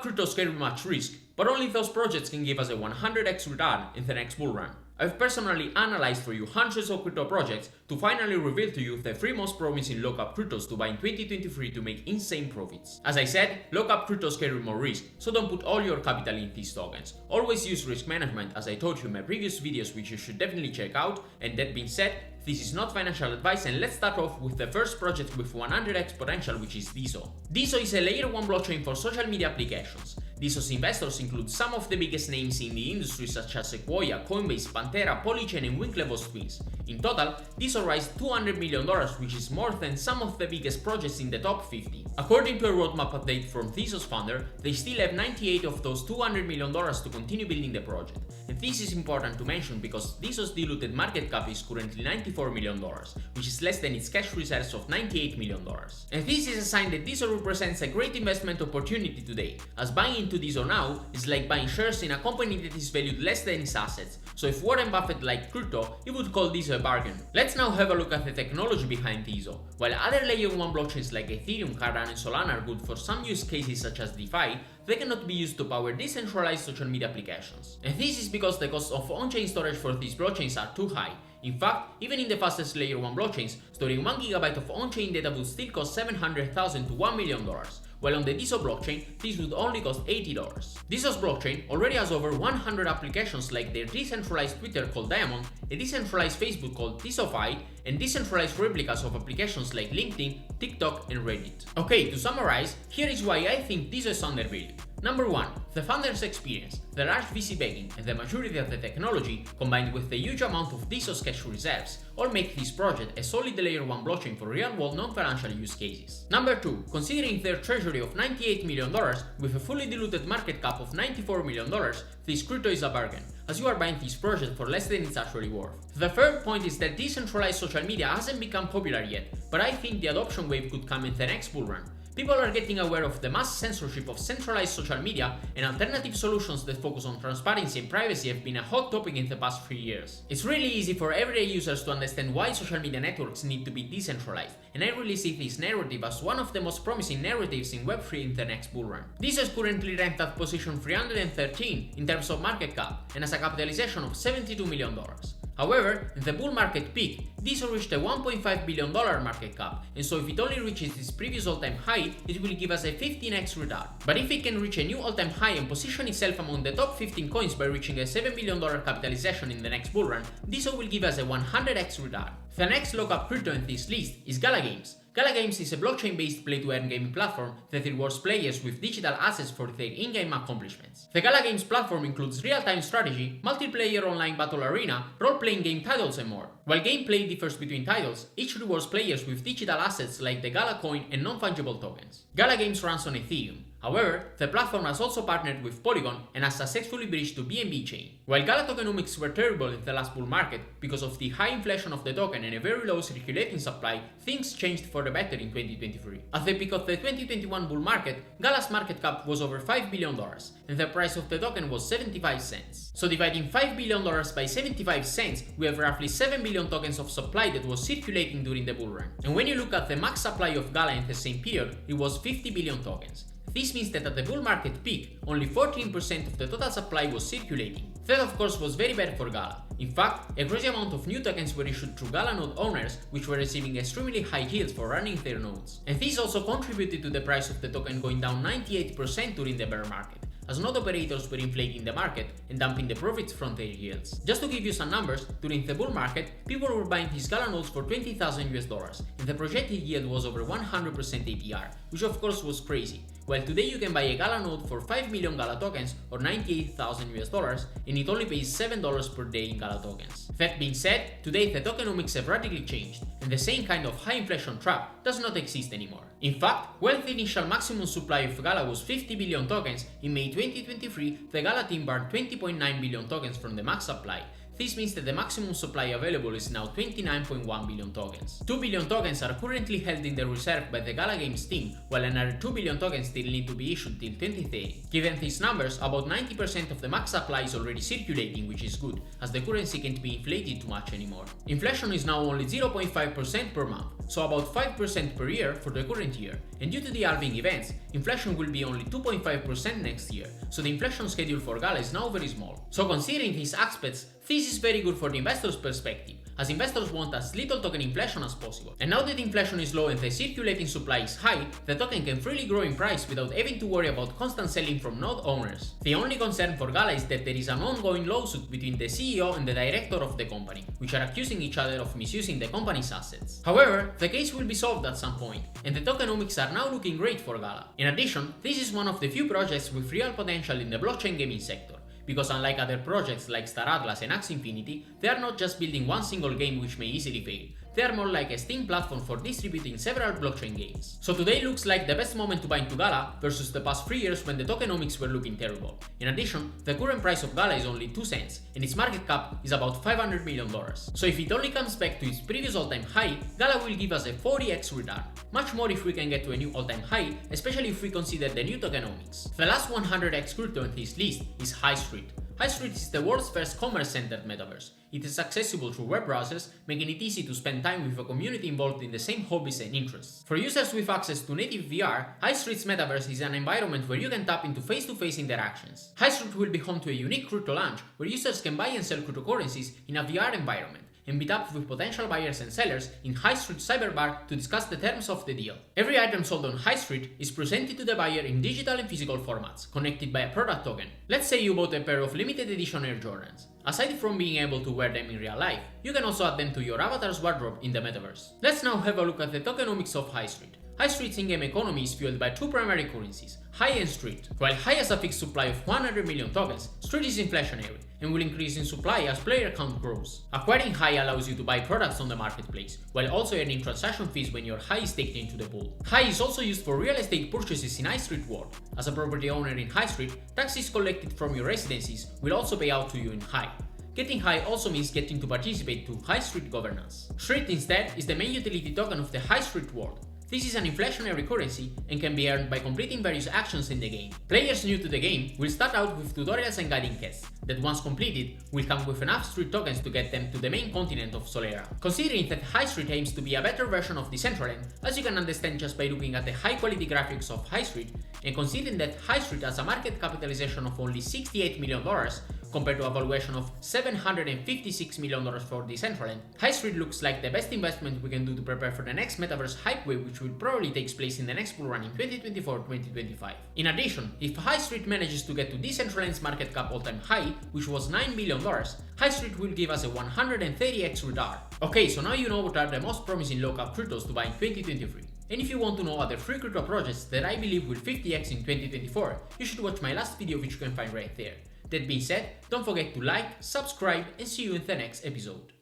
Lookup cryptos carry much risk, but only those projects can give us a 100x return in the next bull run. I've personally analyzed for you hundreds of crypto projects to finally reveal to you the 3 most promising lookup cryptos to buy in 2023 to make insane profits. As I said, lookup cryptos carry more risk, so don't put all your capital in these tokens. Always use risk management, as I told you in my previous videos, which you should definitely check out. And that being said, this is not financial advice, and let's start off with the first project with 100x potential, which is DESO. DESO is a layer 1 blockchain for social media applications. DESO's investors include some of the biggest names in the industry such as Sequoia, Coinbase, Pantera, Polychain and Winklevoss Twins. In total, DESO raised $200 million, which is more than some of the biggest projects in the top 50. According to a roadmap update from DESO's founder, they still have 98 of those $200 million to continue building the project. And this is important to mention because DESO's diluted market cap is currently $94 million, which is less than its cash reserves of $98 million. And this is a sign that DESO represents a great investment opportunity today, as buying into DESO now is like buying shares in a company that is valued less than its assets. So if Warren Buffett liked crypto, he would call DESO a bargain. Let's now have a look at the technology behind DESO. While other layer 1 blockchains like Ethereum, Cardano and Solana are good for some use cases such as DeFi, they cannot be used to power decentralized social media applications. And this is because the cost of on-chain storage for these blockchains are too high. In fact, even in the fastest layer 1 blockchains, storing 1 GB of on-chain data would still cost $700,000 to $1 million. While on the DESO blockchain, this would only cost $80. DESO's blockchain already has over 100 applications like their decentralized Twitter called Diamond, a decentralized Facebook called DESOFi, and decentralized replicas of applications like LinkedIn, TikTok, and Reddit. Okay, to summarize, here is why I think DESO is undervalued. Number 1. The founder's experience, the large VC backing, and the maturity of the technology, combined with the huge amount of DESO's cash reserves, all make this project a solid layer 1 blockchain for real-world non-financial use cases. Number 2. Considering their treasury of $98 million, with a fully diluted market cap of $94 million, this crypto is a bargain, as you are buying this project for less than it's actually worth. The third point is that decentralized social media hasn't become popular yet, but I think the adoption wave could come in the next bull run. People are getting aware of the mass censorship of centralized social media, and alternative solutions that focus on transparency and privacy have been a hot topic in the past 3 years. It's really easy for everyday users to understand why social media networks need to be decentralized, and I really see this narrative as one of the most promising narratives in Web3 in the next bull run. This is currently ranked at position 313 in terms of market cap and has a capitalization of $72 million. However, in the bull market peak, DESO reached a $1.5 billion market cap, and so if it only reaches its previous all-time high, it will give us a 15x return. But if it can reach a new all-time high and position itself among the top 15 coins by reaching a $7 billion capitalization in the next bull run, DESO will give us a 100x return. The next lookup crypto in this list is Gala Games. Gala Games is a blockchain-based play-to-earn gaming platform that rewards players with digital assets for their in-game accomplishments. The Gala Games platform includes real-time strategy, multiplayer online battle arena, role-playing game titles and more. While gameplay differs between titles, each rewards players with digital assets like the Gala coin and non-fungible tokens. Gala Games runs on Ethereum. However, the platform has also partnered with Polygon and has successfully bridged to BNB chain. While Gala tokenomics were terrible in the last bull market because of the high inflation of the token and a very low circulating supply, things changed for the better in 2023. At the peak of the 2021 bull market, Gala's market cap was over $5 billion, and the price of the token was 75 cents. So dividing $5 billion by 75 cents, we have roughly 7 billion tokens of supply that was circulating during the bull run. And when you look at the max supply of Gala in the same period, it was 50 billion tokens. This means that at the bull market peak, only 14% of the total supply was circulating. That of course was very bad for Gala. In fact, a crazy amount of new tokens were issued to Gala node owners, which were receiving extremely high yields for running their nodes. And this also contributed to the price of the token going down 98% during the bear market, as node operators were inflating the market and dumping the profits from their yields. Just to give you some numbers, during the bull market, people were buying these Gala nodes for $20,000, and the projected yield was over 100% APR, which of course was crazy. While today you can buy a Gala node for 5 million Gala tokens or $98,000, and it only pays $7 per day in Gala tokens. That being said, today the tokenomics have radically changed, and the same kind of high inflation trap does not exist anymore. In fact, while the initial maximum supply of Gala was 50 billion tokens, in May 2023 the Gala team burned 20.9 billion tokens from the max supply. This means that the maximum supply available is now 29.1 billion tokens. 2 billion tokens are currently held in the reserve by the Gala Games team, while another 2 billion tokens still need to be issued till 2030. Given these numbers, about 90% of the max supply is already circulating, which is good, as the currency can't be inflated too much anymore. Inflation is now only 0.5% per month, so about 5% per year for the current year, and due to the halving events, inflation will be only 2.5% next year, so the inflation schedule for Gala is now very small. So considering these aspects, this is very good for the investor's perspective, as investors want as little token inflation as possible. And now that inflation is low and the circulating supply is high, the token can freely grow in price without having to worry about constant selling from node owners. The only concern for Gala is that there is an ongoing lawsuit between the CEO and the director of the company, which are accusing each other of misusing the company's assets. However, the case will be solved at some point, and the tokenomics are now looking great for Gala. In addition, this is one of the few projects with real potential in the blockchain gaming sector, because unlike other projects like Star Atlas and Axie Infinity, they are not just building one single game which may easily fail. They are more like a Steam platform for distributing several blockchain games. So today looks like the best moment to buy into Gala versus the past 3 years when the tokenomics were looking terrible. In addition, the current price of Gala is only 2 cents, and its market cap is about $500 million. So if it only comes back to its previous all-time high, Gala will give us a 40x return. Much more if we can get to a new all-time high, especially if we consider the new tokenomics. The last 100x crypto on this list is Highstreet. Highstreet is the world's first commerce-centered metaverse. It is accessible through web browsers, making it easy to spend time with a community involved in the same hobbies and interests. For users with access to native VR, Highstreet's metaverse is an environment where you can tap into face-to-face interactions. Highstreet will be home to a unique crypto lounge where users can buy and sell cryptocurrencies in a VR environment, and meet up with potential buyers and sellers in Highstreet Cyberbar to discuss the terms of the deal. Every item sold on Highstreet is presented to the buyer in digital and physical formats, connected by a product token. Let's say you bought a pair of limited edition Air Jordans. Aside from being able to wear them in real life, you can also add them to your avatar's wardrobe in the metaverse. Let's now have a look at the tokenomics of Highstreet. Highstreet's in-game economy is fueled by two primary currencies, High and Street. While High has a fixed supply of 100 million tokens, Street is inflationary and will increase in supply as player count grows. Acquiring High allows you to buy products on the marketplace, while also earning transaction fees when your High is taken into the pool. High is also used for real estate purchases in Highstreet world. As a property owner in Highstreet, taxes collected from your residencies will also pay out to you in High. Getting High also means getting to participate to Highstreet governance. Street instead is the main utility token of the Highstreet world. This is an inflationary currency and can be earned by completing various actions in the game. Players new to the game will start out with tutorials and guiding quests that once completed will come with enough Street tokens to get them to the main continent of Solera. Considering that Highstreet aims to be a better version of Decentralized, as you can understand just by looking at the high quality graphics of Highstreet, and considering that Highstreet has a market capitalization of only $68 million, compared to a valuation of $756 million for Decentraland, Highstreet looks like the best investment we can do to prepare for the next metaverse hype wave, which will probably take place in the next bull run in 2024-2025. In addition, if Highstreet manages to get to Decentraland's market cap all-time high, which was $9 billion, Highstreet will give us a 130x return. Okay, so now you know what are the most promising low-cap cryptos to buy in 2023. And if you want to know other free crypto projects that I believe will 50x in 2024, you should watch my last video, which you can find right there. That being said, don't forget to like, subscribe, and see you in the next episode.